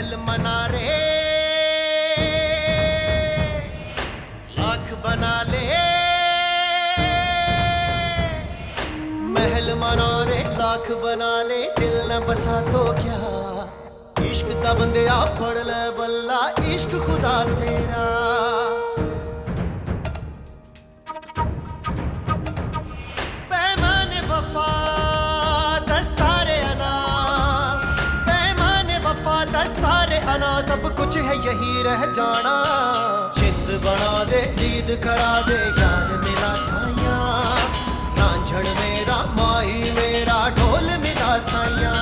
महल मना रे लाख बना ले, महल मना रे लाख बना ले, दिल न बसा तो क्या, इश्क दा बंदिया पढ़ ले बल्ला, इश्क खुदा तेरा। पैमाने वफा दस्तारे अना, पैमाने वफा दस्तारे अना, सब कुछ है यही रह जाना। चित बना दे ईद करा दे, यार मिला साया, रांझण मेरा माही मेरा, ढोल मिला साया।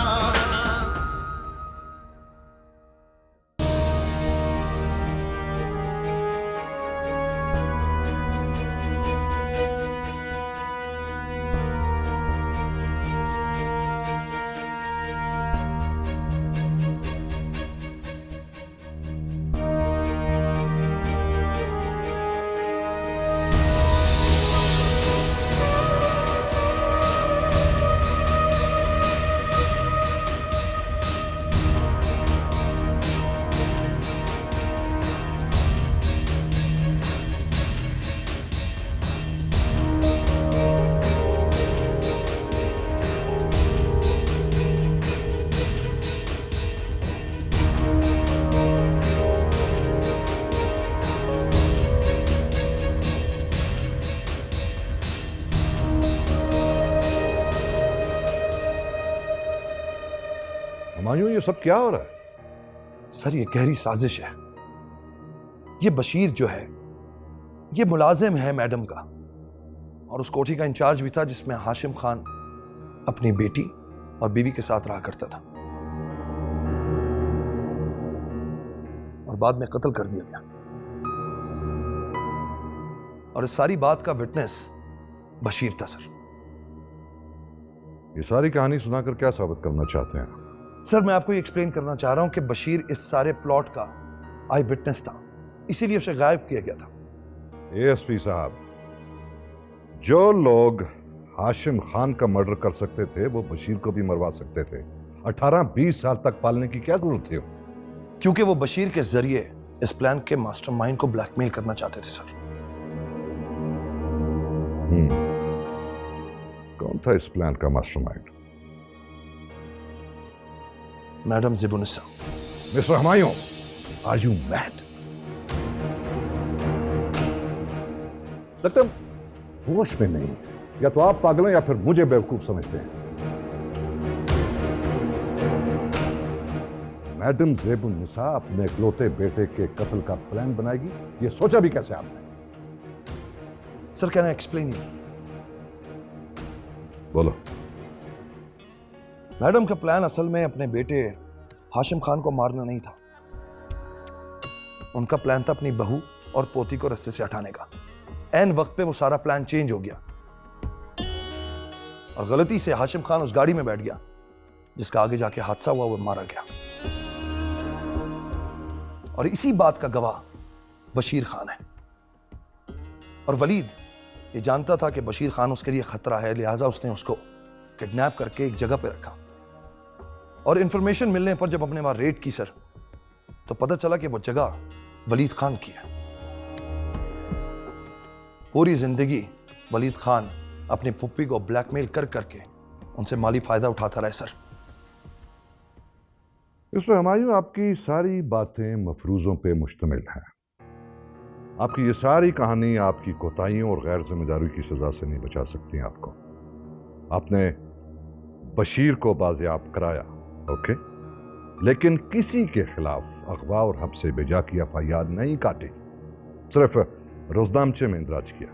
हुमायूं, ये सब क्या हो रहा है? सर, ये गहरी साजिश है। ये बशीर जो है ये मुलाजिम है मैडम का, और उस कोठी का इंचार्ज भी था जिसमें हाशिम खान अपनी बेटी और बीवी के साथ रहा करता था, और बाद में कत्ल कर दिया गया। और इस सारी बात का विटनेस बशीर था सर। ये सारी कहानी सुनाकर क्या साबित करना चाहते हैं? सर, मैं आपको ये एक्सप्लेन करना चाह रहा हूं कि बशीर इस सारे प्लॉट का आई विटनेस था, इसीलिए उसे गायब किया गया था। एएसपी साहब, जो लोग हाशिम खान का मर्डर कर सकते थे वो बशीर को भी मरवा सकते थे। 18-20 साल तक पालने की क्या जरूरत थी? क्योंकि वो बशीर के जरिए इस प्लान के मास्टरमाइंड को ब्लैकमेल करना चाहते थे सर। कौन था इस प्लान का mastermind? Madam Zebunnisa. Mister Humayun, are you mad? लगता है होश में नहीं। या तो आप पागल हैं या फिर मुझे बेवकूफ समझते हैं। मैडम ज़ेबुनिसा अपने इकलौते बेटे के कत्ल का प्लान बनाएगी, ये सोचा भी कैसे आपने? Sir, can I explain you? बोलो। मैडम का प्लान असल में अपने बेटे हाशिम खान को मारना नहीं था। उनका प्लान था अपनी बहू और पोती को रास्ते से हटाने का। ऐन वक्त पे वो सारा प्लान चेंज हो गया और गलती से हाशिम खान उस गाड़ी में बैठ गया जिसका आगे जाके हादसा हुआ, वो मारा गया। और इसी बात का गवाह बशीर खान है। और वलीद ये जानता था कि बशीर खान उसके लिए खतरा है, लिहाजा उसने उसको किडनैप करके एक जगह पे रखा। और इंफॉर्मेशन मिलने पर जब हमने वहां रेड की सर, तो पता चला कि वो जगह वलीद खान की है। पूरी जिंदगी वलीद खान अपनी पुप्पी को ब्लैकमेल कर करके उनसे माली फायदा उठाता रहा सर। मिस्टर हुमायूं, आपकी सारी बातें मफरूजों पे मुश्तमिल हैं। आपकी ये सारी कहानी आपकी कोताहियों और गैर जिम्मेदारी की सजा से नहीं बचा सकती आपको। आपने बशीर को बाजियाब कराया, ओके, लेकिन किसी के खिलाफ अगवा और हब्से बेजा की एफआईआर नहीं काटी, सिर्फ रोजनामचे में इंदराज किया।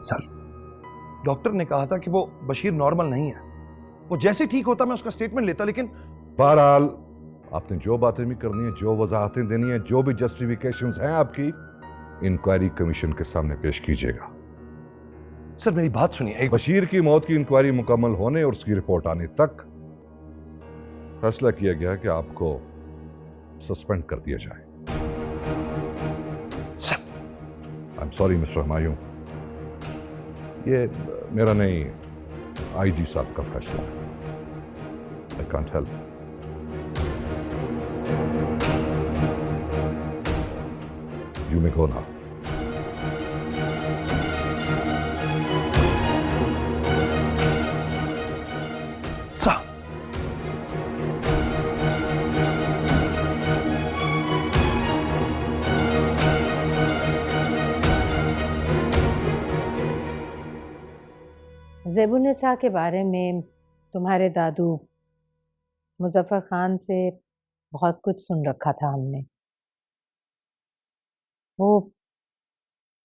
सर, डॉक्टर ने कहा था कि वो बशीर नॉर्मल नहीं है, वो जैसे ठीक होता मैं उसका स्टेटमेंट लेता, लेकिन बहरहाल आपने जो बातें भी करनी है, जो वजाहतें देनी है, जो भी जस्टिफिकेशंस हैं आपकी, इंक्वायरी कमीशन के सामने पेश कीजिएगा। सर, मेरी बात सुनिए। बशीर की मौत की इंक्वायरी मुकम्मल होने और उसकी रिपोर्ट आने तक फैसला किया गया कि आपको सस्पेंड कर दिया जाए। Sir, I am sorry mister Humayun, ये मेरा नहीं, आईजी साहब का फैसला है। I can't help. You may go now. Sir. ज़ेबुन्निसा के बारे में तुम्हारे दादू मुजफ्फर खान से बहुत कुछ सुन रखा था हमने। वो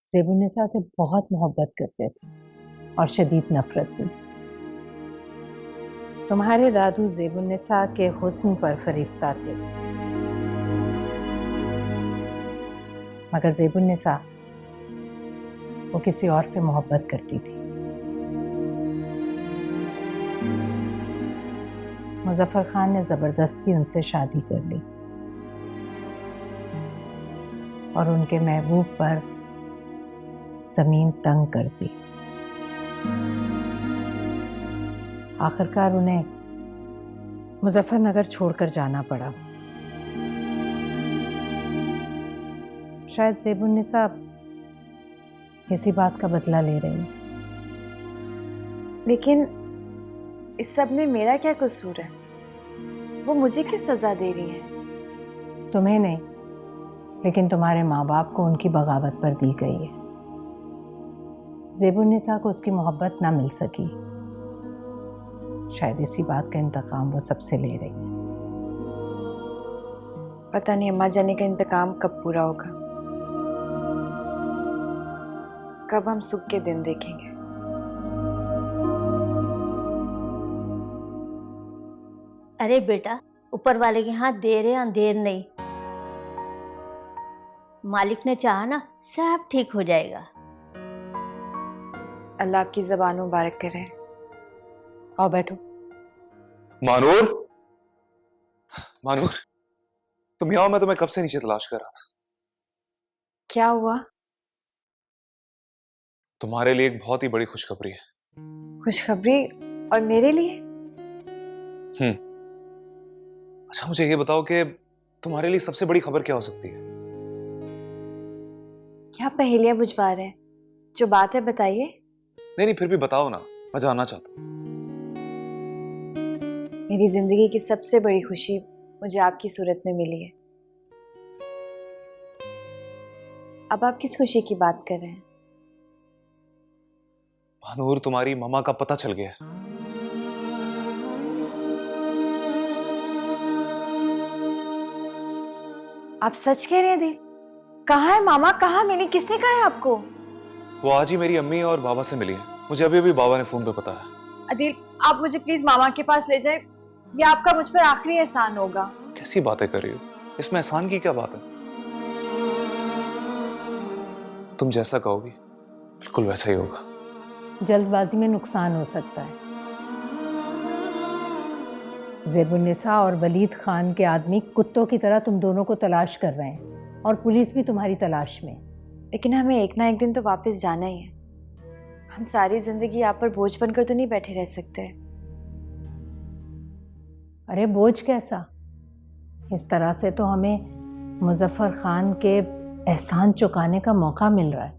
ज़ेबुन्निसा से बहुत मोहब्बत करते थे और शदीद नफरत भी। तुम्हारे दादू ज़ेबुन्निसा के हुस्न पर फरीफ्ता थे, मगर ज़ेबुन्निसा वो किसी और से मोहब्बत करती थी। मुजफ्फर खान ने जबरदस्ती उनसे शादी कर ली और उनके महबूब पर जमीन तंग कर दी। आखिरकार उन्हें मुजफ्फरनगर छोड़कर जाना पड़ा। शायद ज़ेबुन्निसा किसी बात का बदला ले रही है। लेकिन इस सब में मेरा क्या कसूर है? वो मुझे क्यों सजा दे रही है? तुम्हें नहीं, लेकिन तुम्हारे माँ बाप को उनकी बगावत पर दी गई है। ज़ेबुन्निसा को उसकी मोहब्बत ना मिल सकी, शायद इसी बात का इंतकाम वो सबसे ले रही है। पता नहीं अम्मा जाने का इंतकाम कब पूरा होगा, कब हम सुख के दिन देखेंगे। अरे बेटा, ऊपर वाले के हाथ देर है अंधेर नहीं। मालिक ने चाहा ना सब ठीक हो जाएगा। अल्लाह आपकी ज़बान मुबारक करे। आओ बैठो। मानूर, मानूर, तुम यहाँ हो? मैं तुम्हें कब से नीचे तलाश कर रहा था। क्या हुआ? तुम्हारे लिए एक बहुत ही बड़ी खुशखबरी है। खुशखबरी? और मेरे लिए? अच्छा, मुझे ये बताओ कि तुम्हारे लिए सबसे बड़ी खबर क्या हो सकती है? क्या पहेलियां बुझवा रहे हैं? जो बात है बताइए। नहीं, फिर भी बताओ ना, मैं जानना चाहता हूँ। मेरी जिंदगी की सबसे बड़ी खुशी मुझे आपकी सूरत में मिली है। अब आप किस खुशी की बात कर रहे हैं? मानूर, तुम्हारी मामा का पता चल गया। आप सच कह रहे हैं दिल? कहाँ है मामा? कहाँ मिली? किसने कहा है आपको? वो आज ही मेरी अम्मी और बाबा से मिली है। मुझे अभी अभी बाबा ने फोन पे बताया। अदिल, आप मुझे प्लीज मामा के पास ले जाए। ये आपका मुझ पर आखिरी एहसान होगा। कैसी बातें कर रही हो? इसमें एहसान की क्या बात है? तुम जैसा कहोगी बिल्कुल वैसा ही होगा। जल्दबाजी में नुकसान हो सकता है। ज़ेबुन्निसा और वलीद खान के आदमी कुत्तों की तरह तुम दोनों को तलाश कर रहे हैं और पुलिस भी तुम्हारी तलाश में। लेकिन हमें एक ना एक दिन तो वापस जाना ही है। हम सारी जिंदगी आप पर बोझ बनकर तो नहीं बैठे रह सकते। अरे बोझ कैसा? इस तरह से तो हमें मुजफ्फर खान के एहसान चुकाने का मौका मिल रहा है।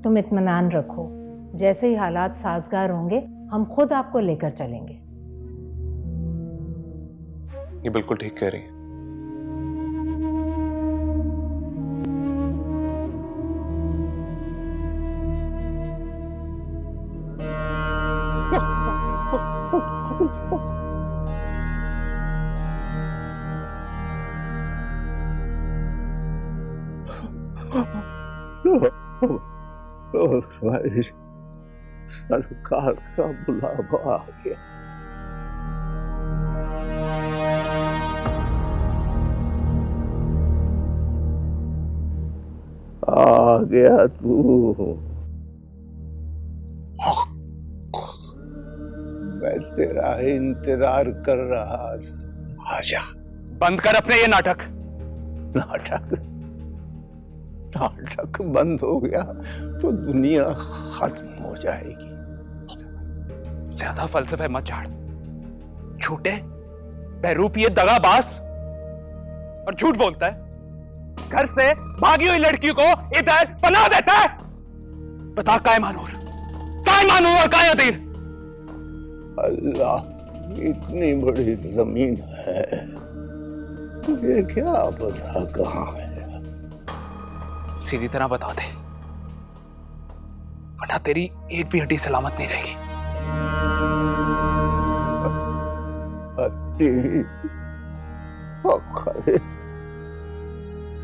तुम इत्मीनान रखो, जैसे ही हालात साजगार होंगे हम खुद आपको लेकर चलेंगे। ये बिल्कुल ठीक कह रही है। सरकार का बुलावा आ गया। आ गया तू। मैं तेरा इंतजार कर रहा था। आजा। बंद कर अपने ये नाटक। नाटक नाटक बंद हो गया तो दुनिया खत्म हो जाएगी। ज्यादा फलसफे मत झाड़। झूठे बहरूपी दगाबाज और झूठ बोलता है, घर से भागी हुई लड़की को इधर पनाह देता है। बता काय मानूर और काय अदील? अल्लाह, इतनी बड़ी जमीन है, तुझे क्या पता कहाँ है? सीधी तरह बता दे, वरना तेरी एक भी हड्डी सलामत नहीं रहेगी।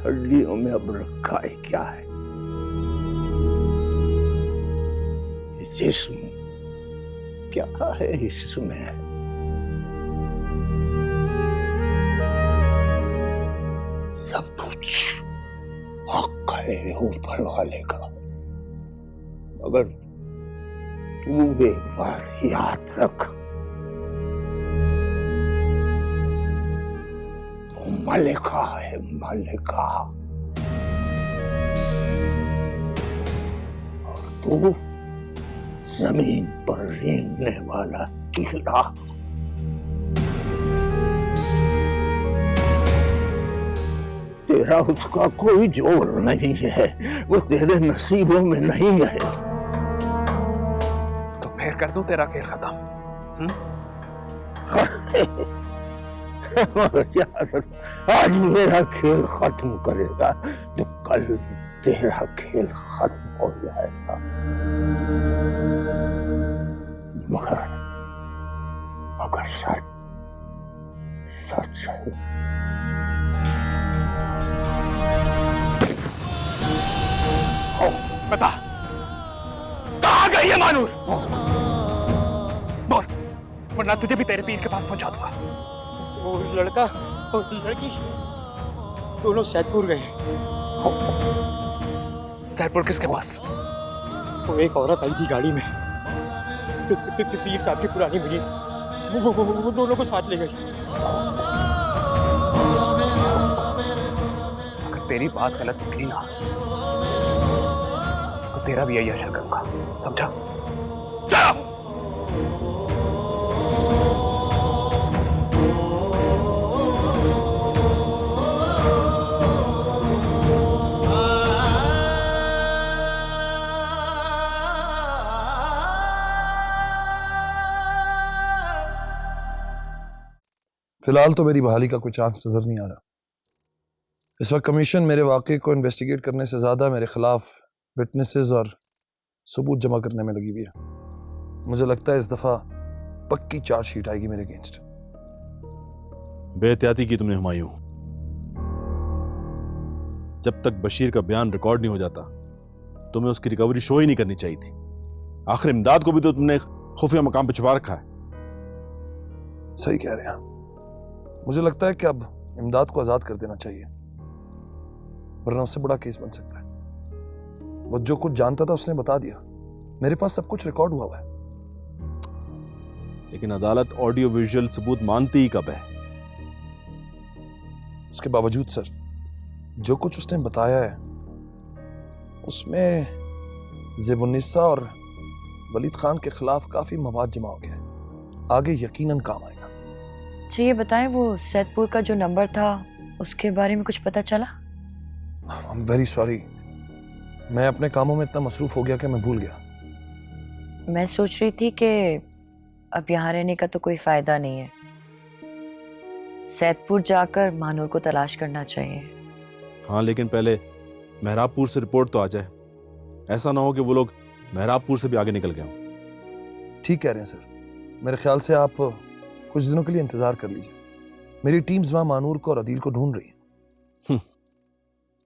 हड्डियों में अब रखा है क्या है? जिस्म क्या है इसमें? सब कुछ हक है ऊपर वाले का, मगर तू एक बार याद रख, तू मलिका है, मलिका, और तू जमीन पर रेंगने वाला कीड़ा। तेरा उसका कोई जोर नहीं है, वो तेरे नसीबों में नहीं है। तो फिर कर दूं तेरा खेल खत्म? मगर याद रख, आज मेरा खेल खत्म करेगा तो कल तेरा खेल खत्म हो जाएगा। मगर सच है। बता, कहाँ गई है मानूर? बोल, वरना तुझे भी तेरे पीर के पास पहुंचा दूंगा। वो लड़का और लड़की दोनों सैदपुर गए। सैदपुर किसके पास? वो एक औरत आई थी गाड़ी में, पीर साहब की पुरानी मिली, वो दोनों को साथ ले गई। अगर तेरी बात गलत निकली ना तो तेरा भी यही असर करूंगा, समझा? चलो। फिलहाल तो मेरी बहाली का कोई चांस नजर नहीं आ रहा। इस वक्त कमीशन मेरे वाक़े को इन्वेस्टिगेट करने से ज़्यादा मेरे खिलाफ विटनेसेस और सबूत जमा करने में लगी हुई है। मुझे लगता है इस दफ़ा पक्की चार्जशीट आएगी मेरे अगेंस्ट। बेहतियाती की तुमने हुमायूं। जब तक बशीर का बयान रिकॉर्ड नहीं हो जाता तुम्हें उसकी रिकवरी शो ही नहीं करनी चाहिए थी। आखिर इमदाद को भी तो तुमने खुफिया मकाम पर छुपा रखा है। सही कह रहे हैं। मुझे लगता है कि अब इमदाद को आज़ाद कर देना चाहिए, वरना उससे बड़ा केस बन सकता है। वो जो कुछ जानता था उसने बता दिया, मेरे पास सब कुछ रिकॉर्ड हुआ है। लेकिन अदालत ऑडियो विजुअल सबूत मानती ही कब है? उसके बावजूद सर, जो कुछ उसने बताया है उसमें ज़ेबुन्निसा और वलीद खान के खिलाफ काफी मवाद जमा हो गया है। आगे यकीनन काम आएगा। अच्छा ये बताएं, वो सैदपुर का जो नंबर था उसके बारे में कुछ पता चला? आई एम वेरी सॉरी, मैं अपने कामों में इतना मसरूफ हो गया कि मैं भूल गया। मैं सोच रही थी कि अब यहाँ रहने का तो कोई फायदा नहीं है, सैदपुर जाकर मानूर को तलाश करना चाहिए। हाँ, लेकिन पहले मेहराबपुर से रिपोर्ट तो आ जाए। ऐसा ना हो कि वो लोग मेहराबपुर से भी आगे निकल गए हों। ठीक कह रहे हैं सर, मेरे ख्याल से आप कुछ दिनों के लिए इंतजार कर लीजिए। मेरी टीम्स वहां मानूर को और अदील को ढूंढ रही है।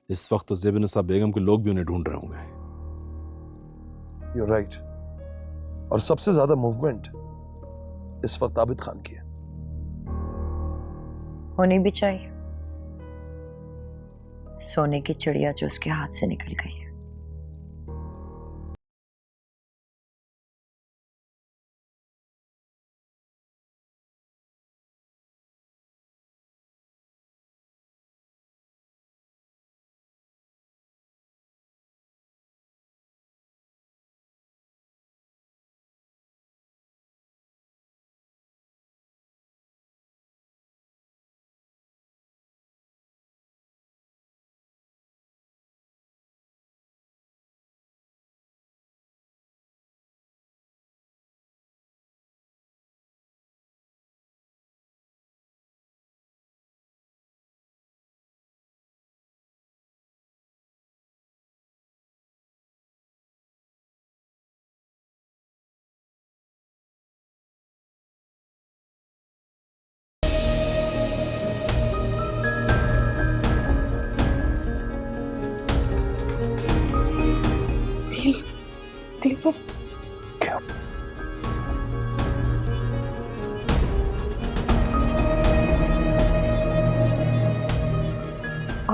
इस वक्त तो ज़ेबुन्निसा बेगम के लोग भी उन्हें ढूंढ रहे होंगे। You're right। और सबसे ज्यादा मूवमेंट इस वक्त आबिद खान की है। होनी भी चाहिए, सोने की चिड़िया जो उसके हाथ से निकल गई है।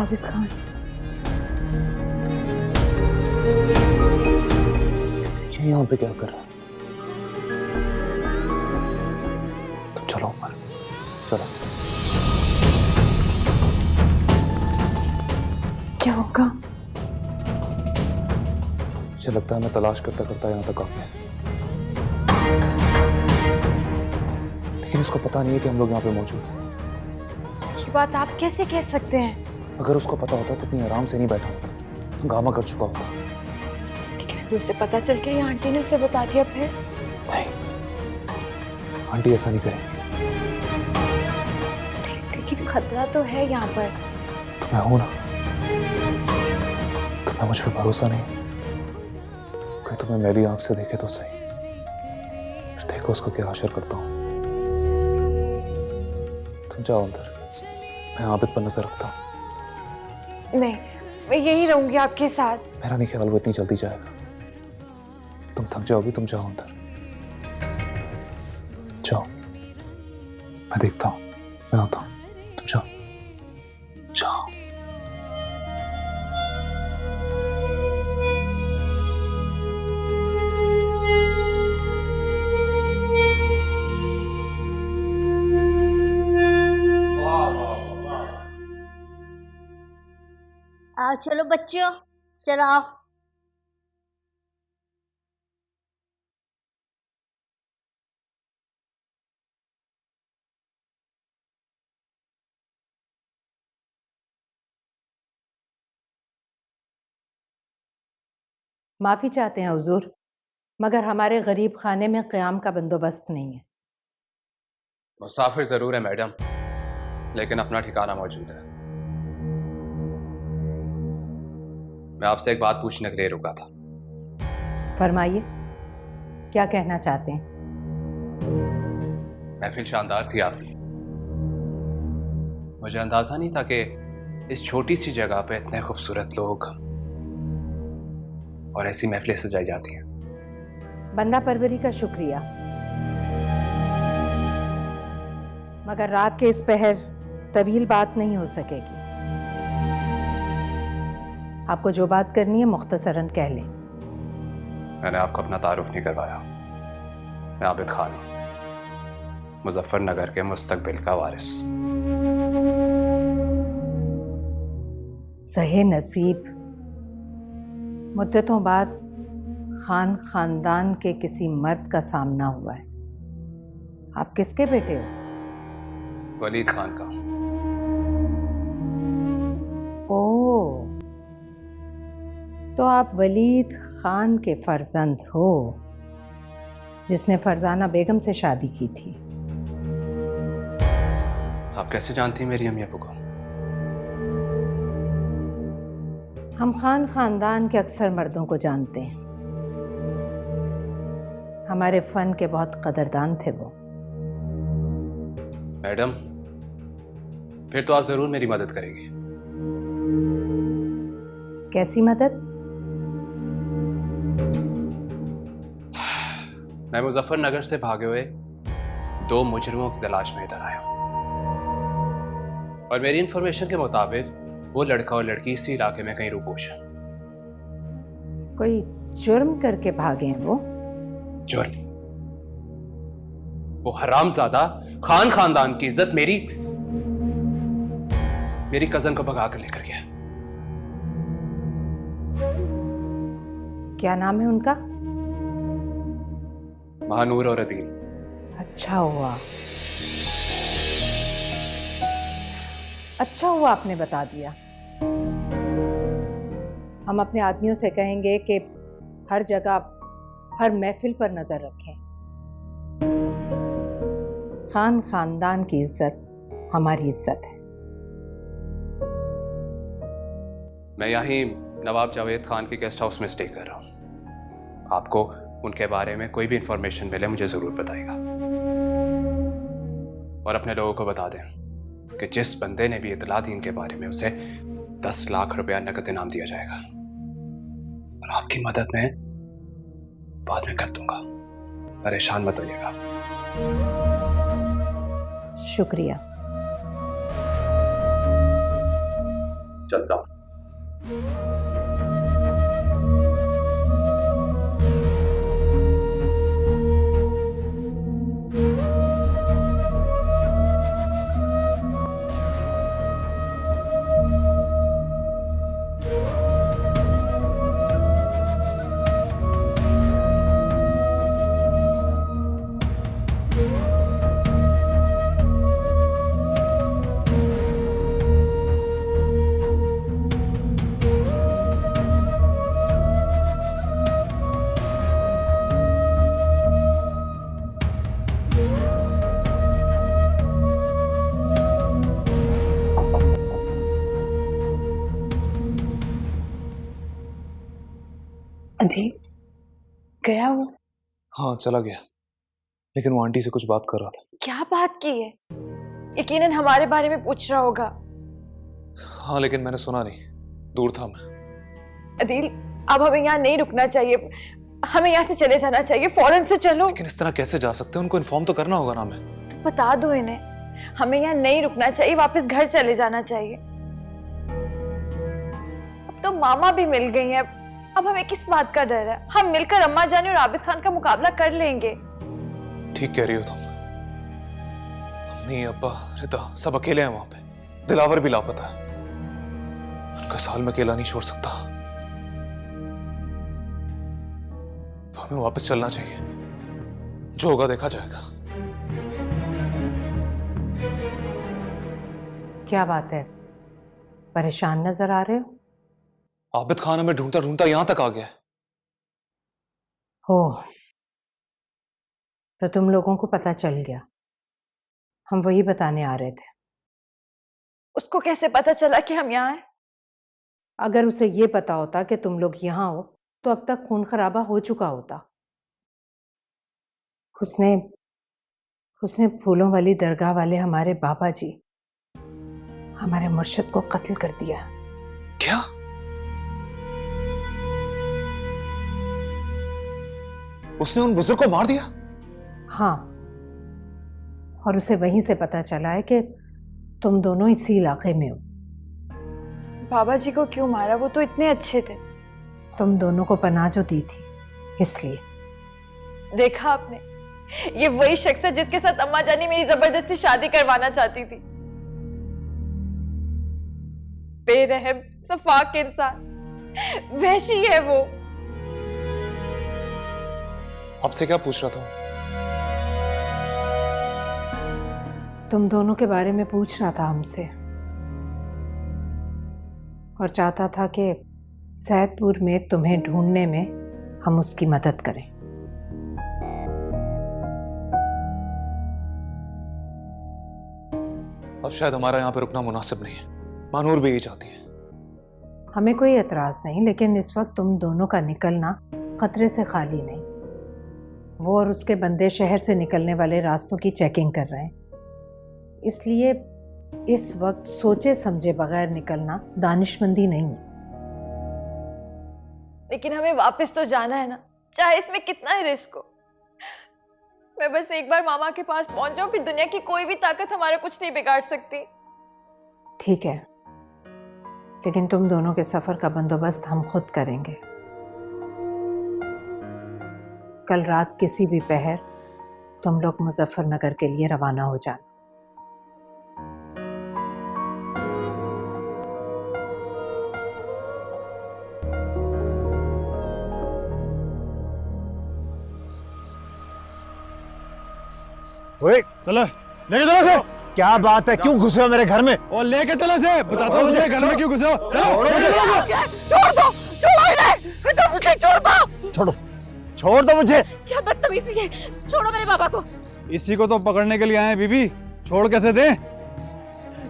आबिद खान। ये यहाँ पे क्या कर रहा है? तुम चलो ऊपर, चलो। क्या होगा? मुझे लगता है मैं तलाश करता करता यहाँ तक आ गया, लेकिन उसको पता नहीं है कि हम लोग यहाँ पे मौजूद हैं। ये बात आप कैसे कह सकते हैं? अगर उसको पता होता तो इतनी आराम से नहीं बैठा होता, हंगामा कर चुका होता। लेकिन उसे पता चल के आंटी ने उसे बता दिया फिर? नहीं, आंटी ऐसा नहीं करेंगी। लेकिन खतरा तो है यहाँ पर। तो मैं हूं ना, तुम्हें मुझ पर भरोसा नहीं? कोई तुम्हें मेरी आंख से देखे तो सही, फिर देखो उसको क्या हासिल करता हूँ। तुम जाओ अंदर, मैं आबिद पर नजर रखता हूँ। नहीं, मैं यही रहूंगी आपके साथ। मेरा नहीं ख्याल वो इतनी जल्दी जाएगा। तुम थक जाओगी, तुम जाओ अंदर, जाओ। मैं देखता हूँ, मैं आता हूँ, तुम जाओ, जाओ। आओ चलो बच्चों, चलो आओ। माफ़ी चाहते हैं हुजूर, मगर हमारे गरीब खाने में क़याम का बंदोबस्त नहीं है। मुसाफिर ज़रूर है मैडम, लेकिन अपना ठिकाना मौजूद है। मैं आपसे एक बात पूछने के लिए रुका था। फरमाइए, क्या कहना चाहते हैं? महफिल शानदार थी आपकी। मुझे अंदाजा नहीं था कि इस छोटी सी जगह पे इतने खूबसूरत लोग और ऐसी महफिलें सजाई जाती हैं। बंदा परवरी का शुक्रिया, मगर रात के इस पहर तवील बात नहीं हो सकेगी। आपको जो बात करनी है मुख्तसरन कह लें। मैंने आपको अपना तारुफ नहीं करवाया। मैं आबिद खान हूँ, मुजफ्फरनगर के मुस्तकबिल का वारिस। सहे नसीब, मुद्दतों बाद खान खानदान के किसी मर्द का सामना हुआ है। आप किसके बेटे हो? वलीद खान का। ओह, तो आप वलीद खान के फर्जंद हो, जिसने फरजाना बेगम से शादी की थी। आप कैसे जानती मेरी अम्मी अब्बू को? हम खान खानदान के अक्सर मर्दों को जानते हैं। हमारे फन के बहुत कदरदान थे वो। मैडम, फिर तो आप जरूर मेरी मदद करेंगी। कैसी मदद? मैं मुजफ्फरनगर से भागे हुए 2 मुजरिमों की तलाश में इधर आया हूं, और मेरी इंफॉर्मेशन के मुताबिक वो लड़का और लड़की इसी इलाके में कहीं रूपोश है। कोई जुर्म करके भागे हैं वो? जुर्म? वो हरामजादा खान खानदान की इज्जत मेरी कजन को भगा कर लेकर गया। क्या नाम है उनका? महानूर और अदील। अच्छा हुआ, अच्छा हुआ आपने बता दिया। हम अपने आदमियों से कहेंगे कि हर जगह, हर महफिल पर नजर रखें। खान खानदान की इज्जत हमारी इज्जत है। मैं यहीं नवाब जावेद खान के गेस्ट हाउस में स्टे कर रहा हूं। आपको उनके बारे में कोई भी इंफॉर्मेशन मिले मुझे जरूर बताइएगा, और अपने लोगों को बता दें कि जिस बंदे ने भी इतला दी इनके बारे में उसे 10 लाख रुपया नकद इनाम दिया जाएगा, और आपकी मदद मैं बाद में कर दूंगा। परेशान मत होइएगा। शुक्रिया। चलता हूं। अदील गया वो? हाँ चला गया, लेकिन वो आंटी से कुछ बात कर रहा था। क्या बात की है? यकीनन हमारे बारे में पूछ रहा होगा। हाँ लेकिन मैंने सुना नहीं, दूर था मैं। अदील अब हमें यहाँ नहीं रुकना चाहिए, हमें यहाँ से चले जाना चाहिए, फौरन से चलो। लेकिन इस तरह कैसे जा सकते हैं? उनको इन्फॉर्म तो करना होगा ना। मैं तो बता दो इन्हें, हमें यहाँ नहीं रुकना चाहिए, वापस घर चले जाना चाहिए। अब तो मामा भी मिल गई हैं, अब हमें किस बात का डर है? हम मिलकर अम्मा जान और आबिद खान का मुकाबला कर लेंगे। ठीक कह रही हो तुम। अम्मी अब्बा रिता सब अकेले हैं वहां पे, दिलावर भी लापता है। उनका साल में अकेला नहीं छोड़ सकता। हमें वापस चलना चाहिए, जो होगा देखा जाएगा। क्या बात है, परेशान नजर आ रहे हो? आबिद खान हमें ढूंढता ढूंढता यहां तक आ गया है। हो तो तुम लोगों को पता चल गया, हम वही बताने आ रहे थे। उसको कैसे पता चला कि हम यहाँ हैं? अगर उसे ये पता होता कि तुम लोग यहाँ हो तो अब तक खून खराबा हो चुका होता। उसने फूलों वाली दरगाह वाले हमारे बाबा जी, हमारे मुर्शिद को कत्ल कर दिया। क्या? उसने उन बुजुर्ग को मार दिया? हाँ, और उसे वहीं से पता चला है कि तुम दोनों इसी इलाके में हो। बाबा जी को क्यों मारा? वो तो इतने अच्छे थे। तुम दोनों को पनाह जो दी थी इसलिए। देखा आपने, ये वही शख्स है जिसके साथ अम्मा जानी मेरी जबरदस्ती शादी करवाना चाहती थी। बेरहम सफाक इंसान, वहशी है वो। आपसे क्या पूछ रहा था? तुम दोनों के बारे में पूछ रहा था हमसे, और चाहता था कि सैदपुर में तुम्हें ढूंढने में हम उसकी मदद करें। अब शायद हमारा यहाँ पे रुकना मुनासिब नहीं है, मानूर भी यही चाहती है। हमें कोई एतराज नहीं, लेकिन इस वक्त तुम दोनों का निकलना खतरे से खाली नहीं। वो और उसके बंदे शहर से निकलने वाले रास्तों की चेकिंग कर रहे हैं, इसलिए इस वक्त सोचे समझे बगैर निकलना दानिशमंदी नहीं है। लेकिन हमें वापस तो जाना है ना, चाहे इसमें कितना ही रिस्क हो। मैं बस एक बार मामा के पास पहुंच जाऊं, फिर दुनिया की कोई भी ताकत हमारा कुछ नहीं बिगाड़ सकती। ठीक है, लेकिन तुम दोनों के सफर का बंदोबस्त हम खुद करेंगे। कल रात किसी भी पहर तुम लोग मुजफ्फरनगर के लिए रवाना हो जाना। ओए चलो लेके चलो से। क्या बात है, क्यों घुसे हो मेरे घर में? और लेके चलो से, बताता हूँ मुझे घर में क्यों घुसे हो। छोड़ दो, छोड़ो, छोड़ दो मुझे। क्या बदतमीजी है, छोड़ो मेरे बाबा को। इसी को तो पकड़ने के लिए आए बीबी, छोड़ कैसे दे?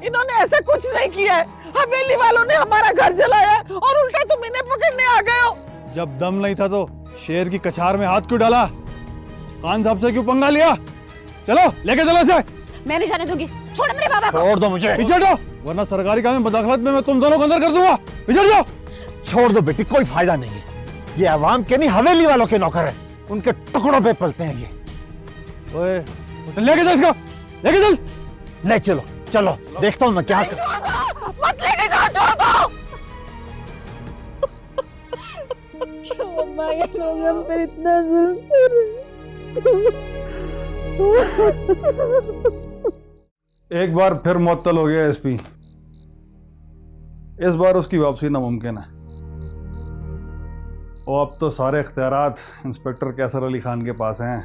इन्होंने ऐसा कुछ नहीं किया है, हवेली वालों ने हमारा घर जलाया और उल्टा तुम इन्हें पकड़ने आ गए हो। जब दम नहीं था तो शेर की कछार में हाथ क्यों डाला? खान साहब से क्यों पंगा लिया? चलो लेके चलो से। मैं नहीं जाने दूंगी, छोड़ो मेरे बाबा को। छोड़ दो मुझे। पीछे हटो, वरना सरकारी काम में मदाखलत में मैं तुम दोनों को अंदर कर दूंगा। पीछे जाओ। छोड़ दो बेटी, कोई फायदा नहीं है। ये आवाम के नहीं, हवेली वालों के नौकर है, उनके टुकड़ों पे पलते हैं ये। ओए तो लेके चल इसको, लेके चल। ले चलो, चलो देखता हूँ मैं क्या। मत लेके जाओ, छोड़ दो। माँ ये लोग हम पे इतना जुल्म कर रहे। एक बार फिर मुअत्तल हो गया एसपी। इस बार उसकी वापसी नामुमकिन है। और अब तो सारे इख्तियारात इंस्पेक्टर कैसर अली खान के पास हैं।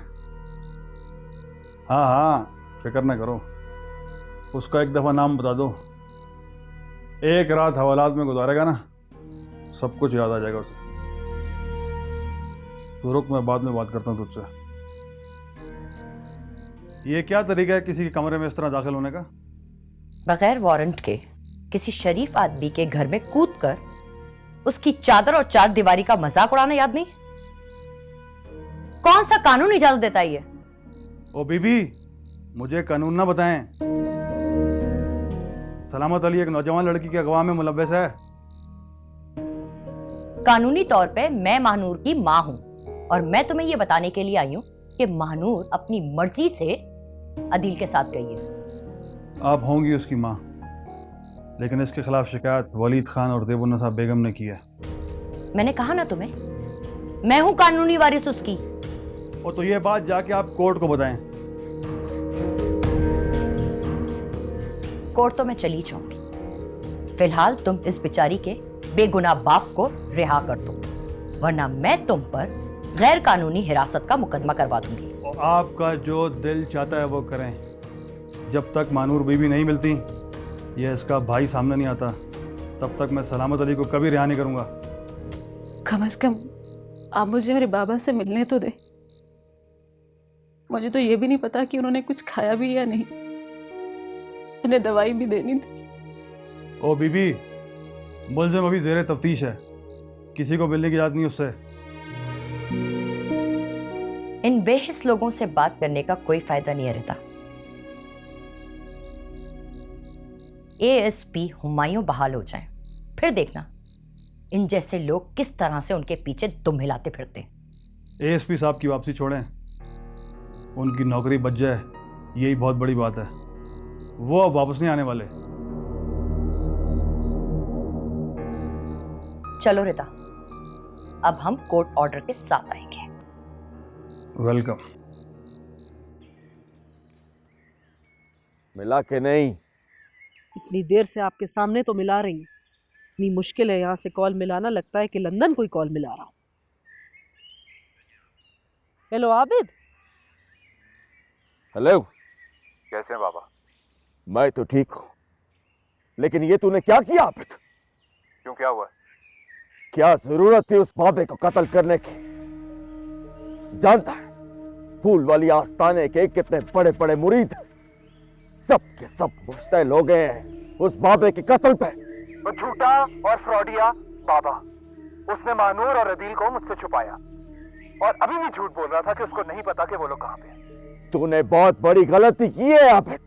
हाँ हाँ, फिक्र न करो, उसका एक दफ़ा नाम बता दो, एक रात हवालात में गुजारेगा ना, सब कुछ याद आ जाएगा उसे। तो रुक, मैं बाद में बात करता हूँ तुझसे। ये क्या तरीका है किसी के कमरे में इस तरह दाखिल होने का? बगैर वारंट के किसी शरीफ आदमी के घर में कूदकर उसकी चादर और चार दीवारी का मजाक उड़ाना याद नहीं? कौन सा कानून इजाजत देता है ये? ओ बीबी, मुझे कानून ना बताएं। सलामत अली एक नौजवान लड़की के अगवा में मुलव्वस है। कानूनी तौर पे मैं महानूर की माँ हूं और मैं तुम्हें ये बताने के लिए आई हूं कि महानूर अपनी मर्जी से अदील के साथ गई है। आप होंगी उसकी माँ, लेकिन इसके खिलाफ शिकायत वलीद खान और देवुन्नसा बेगम ने की है। मैंने कहा ना तुम्हें, मैं हूं कानूनी वारिस उसकी। और तो ये बात जाके आप कोर्ट को बताएं। कोर्ट तो मैं चली जाऊंगी। फिलहाल तुम इस बेचारी के बेगुनाह बाप को रिहा कर दो, वरना मैं तुम पर गैर कानूनी हिरासत का मुकदमा करवा दूंगी। और आपका जो दिल चाहता है वो करें। जब तक मानूर बीबी नहीं मिलती या इसका भाई सामने नहीं आता, तब तक मैं सलामत अली को कभी रिहा नहीं करूंगा। कम से कम आप मुझे मेरे बाबा से मिलने तो दे। मुझे तो ये भी नहीं पता कि उन्होंने कुछ खाया भी या नहीं। उन्हें दवाई भी देनी थी। ओ बीबी, मुलजिम अभी ज़ेरे तफ्तीश है, किसी को मिलने की इजाज़त नहीं उससे। इन बेहिस लोगों से बात करने का कोई फायदा नहीं है रिता। एएसपी हुमायूं बहाल हो जाए, फिर देखना इन जैसे लोग किस तरह से उनके पीछे दुम हिलाते फिरते हैं। एएसपी साहब की वापसी छोड़ें, उनकी नौकरी बच जाए, यही बहुत बड़ी बात है। वो अब वापस नहीं आने वाले। चलो रिता, अब हम कोर्ट ऑर्डर के साथ आएंगे। वेलकम। मिला के नहीं? इतनी देर से आपके सामने तो मिला रही हूं। इतनी मुश्किल है यहाँ से कॉल मिलाना, लगता है कि लंदन कोई कॉल मिला रहा हूं। हेलो आबिद। हेलो। कैसे हैं बाबा? मैं तो ठीक हूँ, लेकिन ये तूने क्या किया आबिद? क्यों, क्या हुआ? क्या जरूरत थी उस बाबे को कत्ल करने की? जानता है फूल वाली आस्ताने के कितने बड़े बड़े मुरीद हैं, सब के सब मुश्तैल हो गए हैं उस बाबे के कत्ल पे। वो झूठा और फ्रॉडिया बाबा, उसने महानूर और अदील को मुझसे छुपाया और अभी भी झूठ बोल रहा था कि उसको नहीं पता कि वो लोग कहाँ पे हैं। तूने बहुत बड़ी गलती की है आबिद।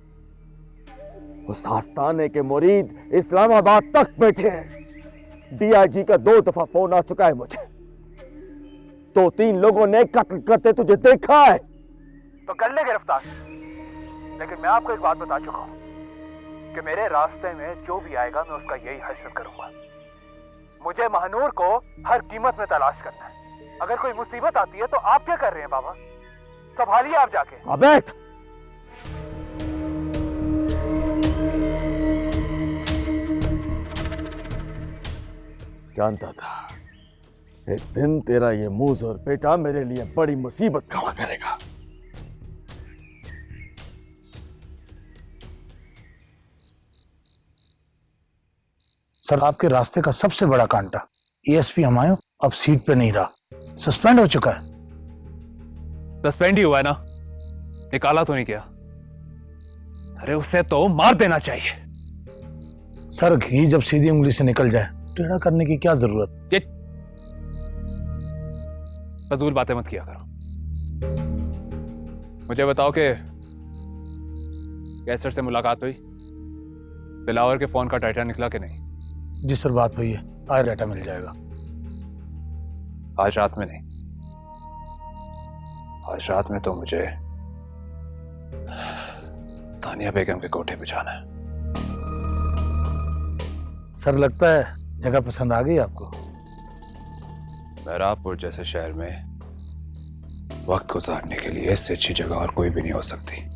उस आस्ताने के मुरीद इस्लामाबाद तक बैठे हैं। डीआईजी का 2 दफा फोन आ चुका है मुझे। 2-3 लोगों ने कत्ल करते तुझे देखा है। तो कर ले गिरफ्तार, लेकिन मैं आपको एक बात बता चुका हूं कि मेरे रास्ते में जो भी आएगा मैं उसका यही हश्र करूंगा। मुझे महानूर को हर कीमत में तलाश करना है। अगर कोई मुसीबत आती है तो आप क्या कर रहे हैं बाबा? संभालिए आप जाके। अबे जानता था एक दिन तेरा ये मुंह और बेटा मेरे लिए बड़ी मुसीबत खड़ा करेगा। सर, आपके रास्ते का सबसे बड़ा कांटा एएसपी हुमायूं अब सीट पे नहीं रहा, सस्पेंड हो चुका है। सस्पेंड ही हुआ है ना, निकाला तो नहीं किया। अरे उसे तो मार देना चाहिए। सर, घी जब सीधी उंगली से निकल जाए टेढ़ा करने की क्या जरूरत? ये फजूल बातें मत किया करो। मुझे बताओ कि कैसर से मुलाकात हुई? दिलावर के फोन का डाटा निकला कि नहीं? जी सर, बात हुई है, आज डाटा मिल जाएगा। आज रात में नहीं, आज रात में तो मुझे तानिया बेगम के कोठे पे जाना है। सर, लगता है जगह पसंद आ गई आपको। मेहराबपुर जैसे शहर में वक्त गुजारने के लिए इससे अच्छी जगह और कोई भी नहीं हो सकती।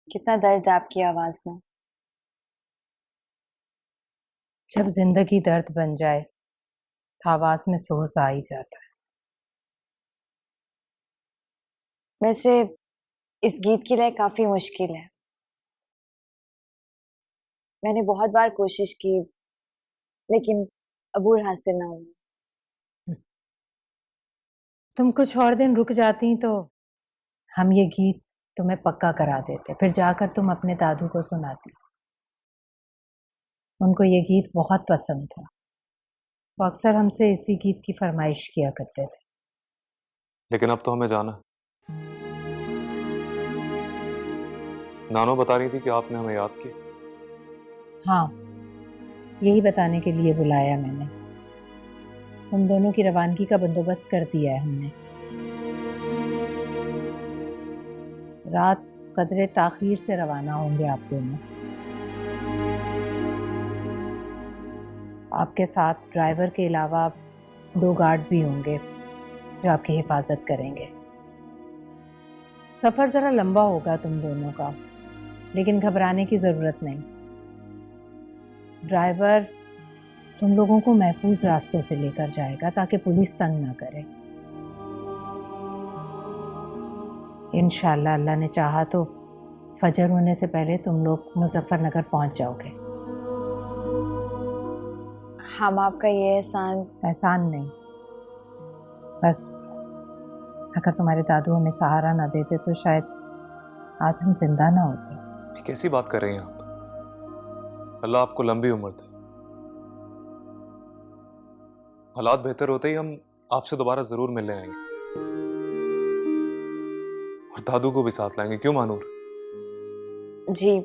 कितना दर्द है आपकी आवाज में। जब जिंदगी दर्द बन जाए तो आवाज में सोज आ ही जाता है। वैसे इस गीत के लिए काफी मुश्किल है। मैंने बहुत बार कोशिश की लेकिन अबूर हासिल ना हुआ। तुम कुछ और दिन रुक जाती तो हम ये गीत तुम्हें पक्का करा देते, फिर जाकर तुम अपने दादू को सुनाती। उनको ये गीत बहुत पसंद था, वो अक्सर हमसे इसी गीत की फरमाइश किया करते थे। लेकिन अब तो हमें जाना है। नानो बता रही थी कि आपने हमें याद किया। हाँ, यही बताने के लिए बुलाया मैंने। तुम दोनों की रवानगी का बंदोबस्त कर दिया है हमने। रात कदरे ताखीर से रवाना होंगे आप दोनों। आपके साथ ड्राइवर के अलावा 2 गार्ड भी होंगे जो आपकी हिफाजत करेंगे। सफ़र ज़रा लंबा होगा तुम दोनों का, लेकिन घबराने की ज़रूरत नहीं। ड्राइवर तुम लोगों को महफूज रास्तों से लेकर जाएगा ताकि पुलिस तंग ना करे। इंशाअल्लाह अल्लाह ने चाहा तो फजर होने से पहले तुम लोग मुजफ्फरनगर पहुंच जाओगे। हम आपका ये एहसान नहीं, बस अगर तुम्हारे दादू हमें सहारा ना देते तो शायद आज हम जिंदा ना होते। कैसी बात कर रही हैं आप? अल्लाह आपको लंबी उम्र दे। हालात बेहतर होते ही हम आपसे दोबारा जरूर मिलने आएंगे और दादू को भी साथ लाएंगे। क्यों मानूर? जी,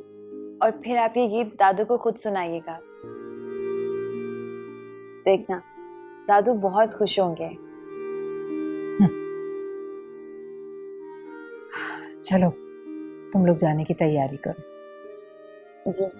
और फिर आप ये गीत दादू को खुद सुनाइएगा। देखना दादू बहुत खुश होंगे। चलो तुम लोग जाने की तैयारी करो। जी।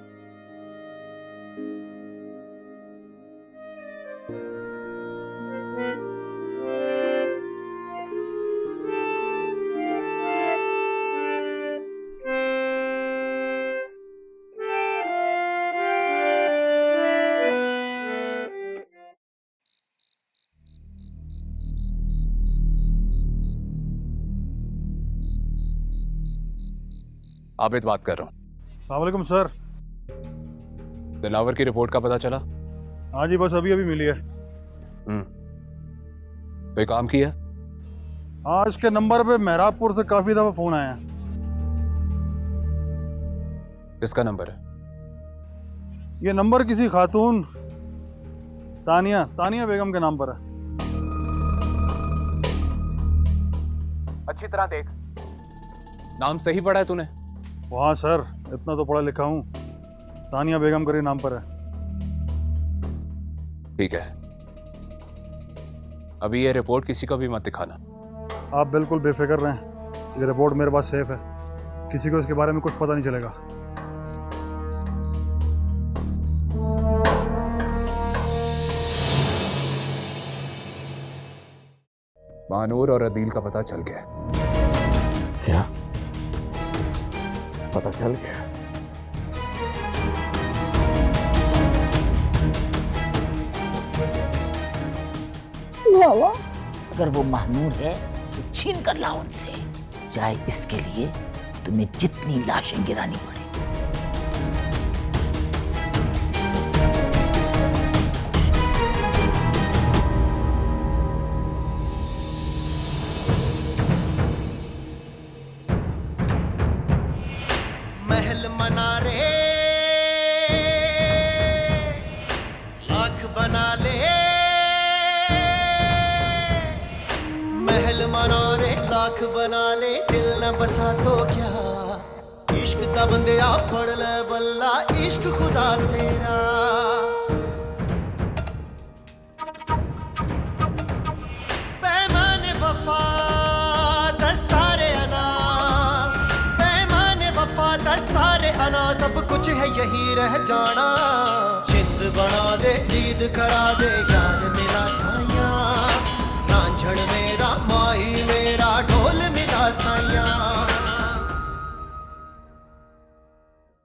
आबिद बात कर रहा हूँ। वालेकुम सर। दिलावर की रिपोर्ट का पता चला? हाँ जी, बस अभी अभी मिली है। कोई काम किया? हाँ, इसके नंबर पे मेहराबपुर से काफी दफा फोन आया है। किसका नंबर है? ये नंबर किसी खातून तानिया बेगम के नाम पर है। अच्छी तरह देख। नाम सही पढ़ा है तूने? हाँ सर, इतना तो पढ़ा लिखा हूँ। तानिया बेगम करे नाम पर है। ठीक है, अभी ये रिपोर्ट किसी को भी मत दिखाना। आप बिल्कुल बेफिक्र रहें, ये रिपोर्ट मेरे पास सेफ है। किसी को इसके बारे में कुछ पता नहीं चलेगा। मानूर और अदील का पता चल गया। क्या पता चल गया? अगर वो महानूर है तो छीन कर लाओ उनसे, चाहे इसके लिए तुम्हें जितनी लाशें गिरानी पड़े। महल मनारे लाख बना ले बना ले दिल न बसा तो क्या, इश्क दा बंदिया पढ़ ले बल्ला इश्क खुदा तेरा। पैमाने वफा दस्तारे अना, पैमाने वफा दस्तारे अना, सब कुछ है यही रह जाना। जिंद बना दे ईद करा दे यार मेरा साया, रांझण